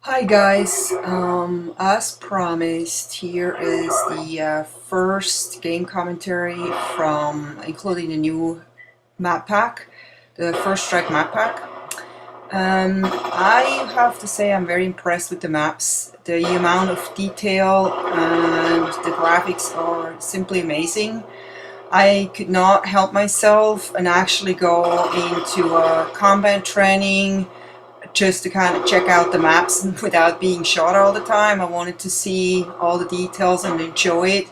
Hi guys, as promised, here is the first game commentary from including the new map pack, the First Strike map pack. I have to say I'm very impressed with the maps. The amount of detail and the graphics are simply amazing. I could not help myself and actually go into combat training just to kind of check out the maps without being shot all the time. I wanted to see all the details and enjoy it.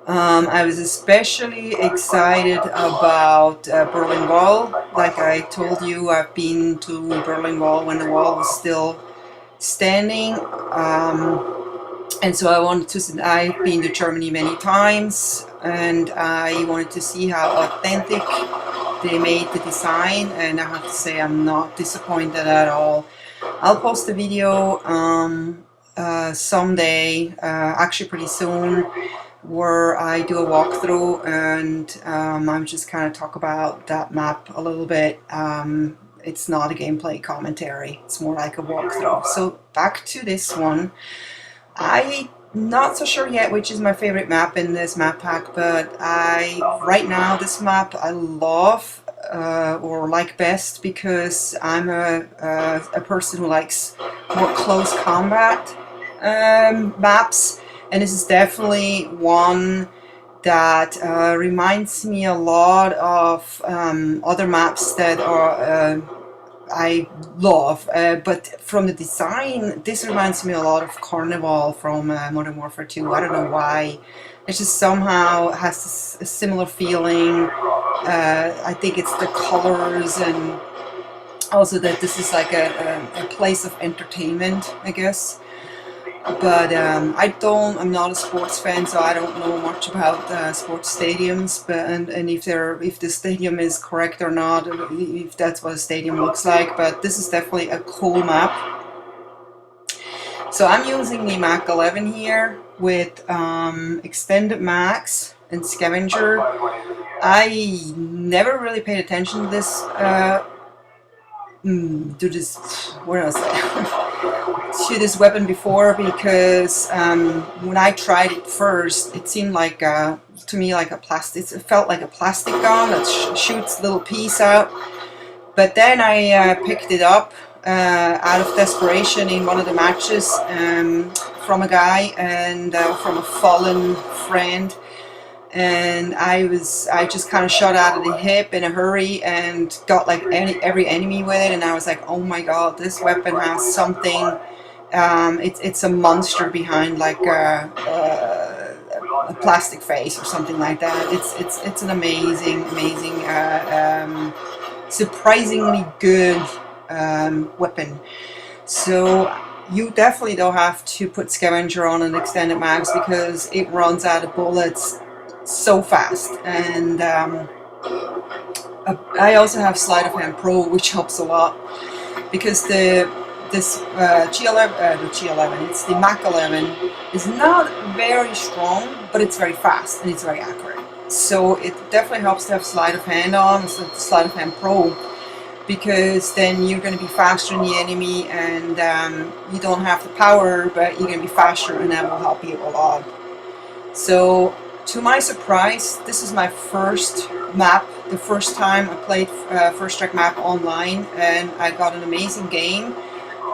I was especially excited about Berlin Wall. Like I told you, I've been to Berlin Wall when the wall was still standing. And so I've been to Germany many times, and I wanted to see how authentic they made the design, and I have to say I'm not disappointed at all. I'll post a video someday, actually pretty soon, where I do a walkthrough and I'm just kind of talk about that map a little bit. It's not a gameplay commentary, it's more like a walkthrough. So back to this one. I'm not so sure yet which is my favorite map in this map pack, but right now this map I love or like best because I'm a person who likes more close combat maps, and this is definitely one that reminds me a lot of other maps that are I love, but from the design, this reminds me a lot of Carnival from Modern Warfare 2. I don't know why. It just somehow has a similar feeling. I think it's the colors and also that this is like a place of entertainment, I guess. But I'm not a sports fan, so I don't know much about sports stadiums. But and if the stadium is correct or not, if that's what a stadium looks like. But this is definitely a cool map. So I'm using the Mach 11 here with extended mags and scavenger. I never really paid attention to this. What else? To this weapon before, because when I tried it first, it seemed like to me like a plastic. It felt like a plastic gun that shoots a little piece out. But then I picked it up out of desperation in one of the matches from a guy and from a fallen friend. And I just kind of shot out of the hip in a hurry and got like every enemy with it, and I was like, oh my god, this weapon has something. It's a monster behind like a plastic face or something like that. It's an amazing surprisingly good weapon. So you definitely don't have to put scavenger on an extended mags because it runs out of bullets so fast. And I also have Sleight of Hand Pro, which helps a lot because this G11, it's the Mach 11, is not very strong, but it's very fast and it's very accurate. So it definitely helps to have Sleight of Hand on, so Sleight of Hand Pro, because then you're going to be faster than the enemy, and you don't have the power, but you're going to be faster, and that will help you a lot. So to my surprise, this is my first map, the first time I played First Strike map online, and I got an amazing game.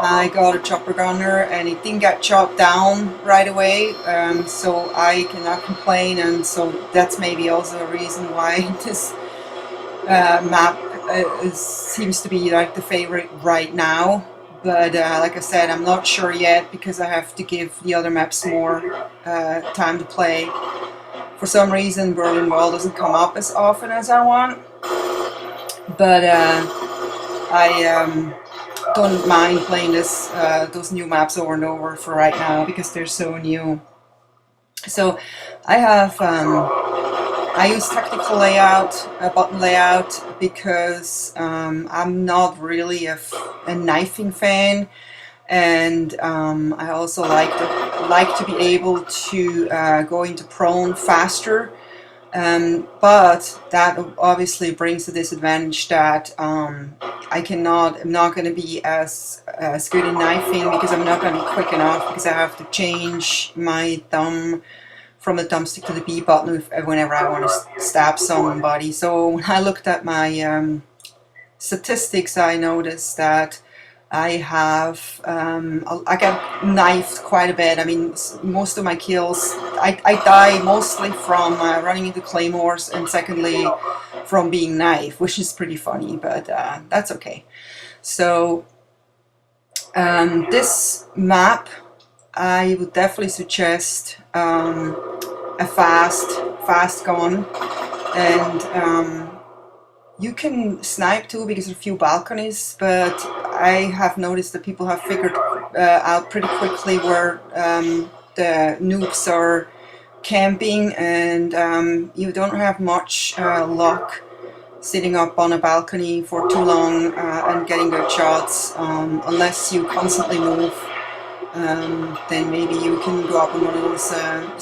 I got a chopper gunner and it didn't get chopped down right away, so I cannot complain, and so that's maybe also a reason why this map seems to be like the favorite right now. But like I said, I'm not sure yet because I have to give the other maps more time to play. For some reason Berlin Wall doesn't come up as often as I want, but I don't mind playing those new maps over and over for right now because they're so new. So I have I use tactical layout, button layout, because I'm not really a knifing fan, and I also like to be able to go into prone faster. But that obviously brings the disadvantage that I'm not going to be as as good in knifing because I'm not going to be quick enough because I have to change my thumb from the thumbstick to the B button whenever I want to stab somebody. So when I looked at my statistics, I noticed that I get knifed quite a bit. I mean, most of my kills, I die mostly from running into claymores, and secondly from being knifed, which is pretty funny, but that's okay. So this map, I would definitely suggest a fast gun, and you can snipe too because there are a few balconies, but I have noticed that people have figured out pretty quickly where the noobs are camping, and you don't have much luck sitting up on a balcony for too long and getting good shots unless you constantly move. Then maybe you can go up on one of those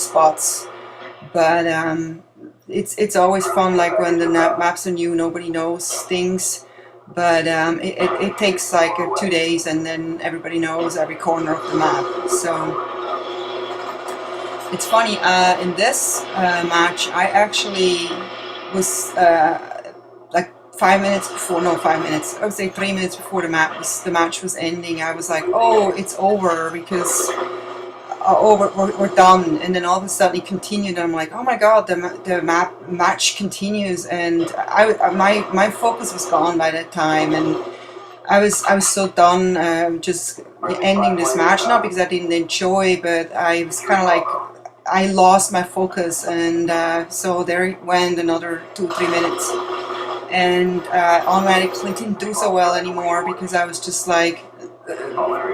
spots, but it's always fun, like when the maps are new, nobody knows things, but it takes like 2 days and then everybody knows every corner of the map. So it's funny, in this match I actually was like 5 minutes before, no 5 minutes, I would say 3 minutes before the match was ending, I was like, oh, it's over, because we're done. And then all of a sudden it continued, and I'm like, oh my god, the match continues, and my focus was gone by that time, and I was so done just ending this match, not because I didn't enjoy, but I was kind of like, I lost my focus, and so there it went, another 2-3 minutes, and automatically didn't do so well anymore because I was just like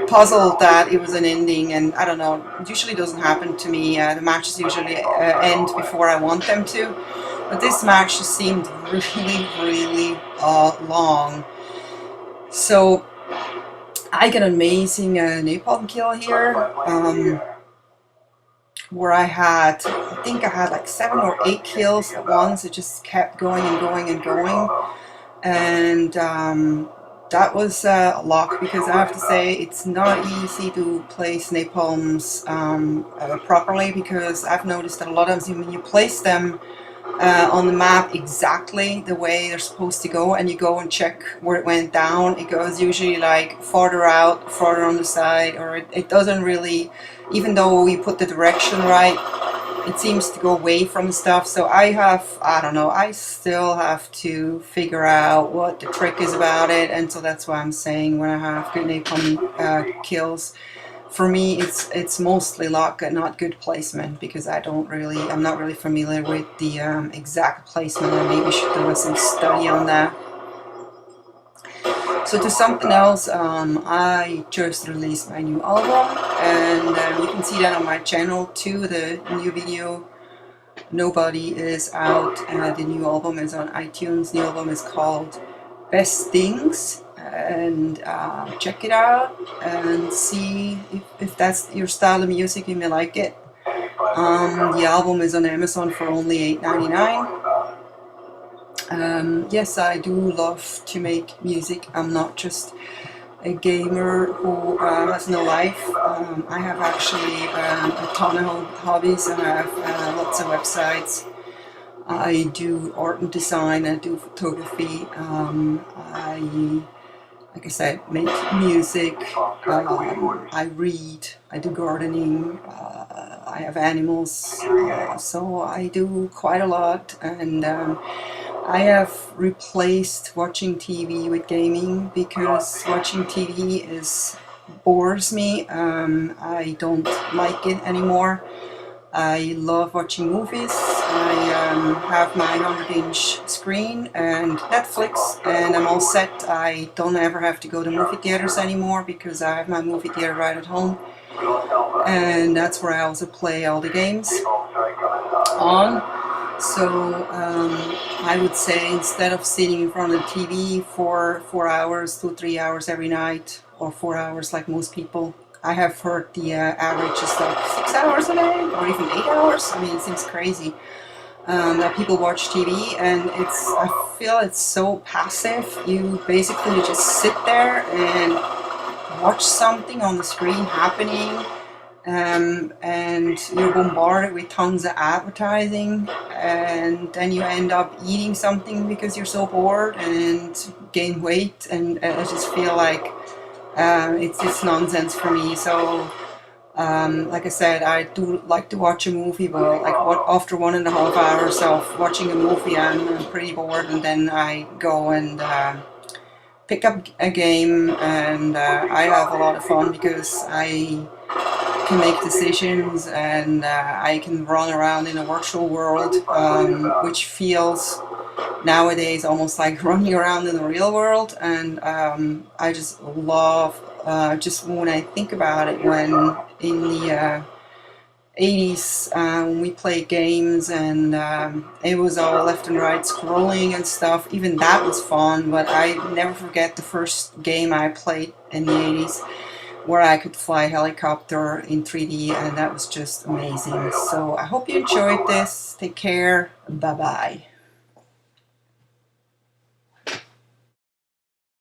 puzzled that it was an ending, and I don't know, it usually doesn't happen to me. The matches usually end before I want them to, but this match just seemed really long. So I get an amazing napalm kill here, where I think I had like 7 or 8 kills at once. It just kept going and going and going, and that was a luck, because I have to say it's not easy to place napalms properly, because I've noticed that a lot of times when you place them on the map exactly the way they're supposed to go, and you go and check where it went down, it goes usually like farther out, farther on the side, or it doesn't really, even though we put the direction right, it seems to go away from stuff. So I don't know, I still have to figure out what the trick is about it, and so that's why I'm saying when I have good napalm kills, for me it's mostly luck and not good placement, because I'm not really familiar with the exact placement, and maybe should do some study on that. So to something else, I just released my new album, and you can see that on my channel too, the new video, Nobody, is out, and the new album is on iTunes. The album is called Best Things, and check it out and see if that's your style of music, you may like it. The album is on Amazon for only $8.99. Yes, I do love to make music. I'm not just a gamer who has no life. I have actually a ton of hobbies, and I have lots of websites. I do art and design, I do photography, like I said, make music, I read, I do gardening, I have animals, so I do quite a lot, and I have replaced watching TV with gaming, because watching TV bores me. I don't like it anymore. I love watching movies. I have my 100-inch screen and Netflix, and I'm all set. I don't ever have to go to movie theaters anymore, because I have my movie theater right at home, and that's where I also play all the games on. So I would say, instead of sitting in front of the TV for 4 hours to 3 hours every night, or 4 hours like most people, I have heard the average is like 6 hours a day, or even 8 hours. I mean, it seems crazy that people watch TV, and I feel it's so passive. You basically just sit there and watch something on the screen happening, and you're bombarded with tons of advertising, and then you end up eating something because you're so bored and gain weight, and I just feel like it's nonsense for me. So like I said, I do like to watch a movie, but like after 1.5 hours of watching a movie, I'm pretty bored, and then I go and pick up a game, and I have a lot of fun because I can make decisions, and I can run around in a virtual world, which feels nowadays almost like running around in the real world. And I just love, just when I think about it, when in the 80s, when we played games, and it was all left and right scrolling and stuff. Even that was fun, but I never forget the first game I played in the 80s where I could fly a helicopter in 3D, and that was just amazing. So I hope you enjoyed this. Take care. Bye bye.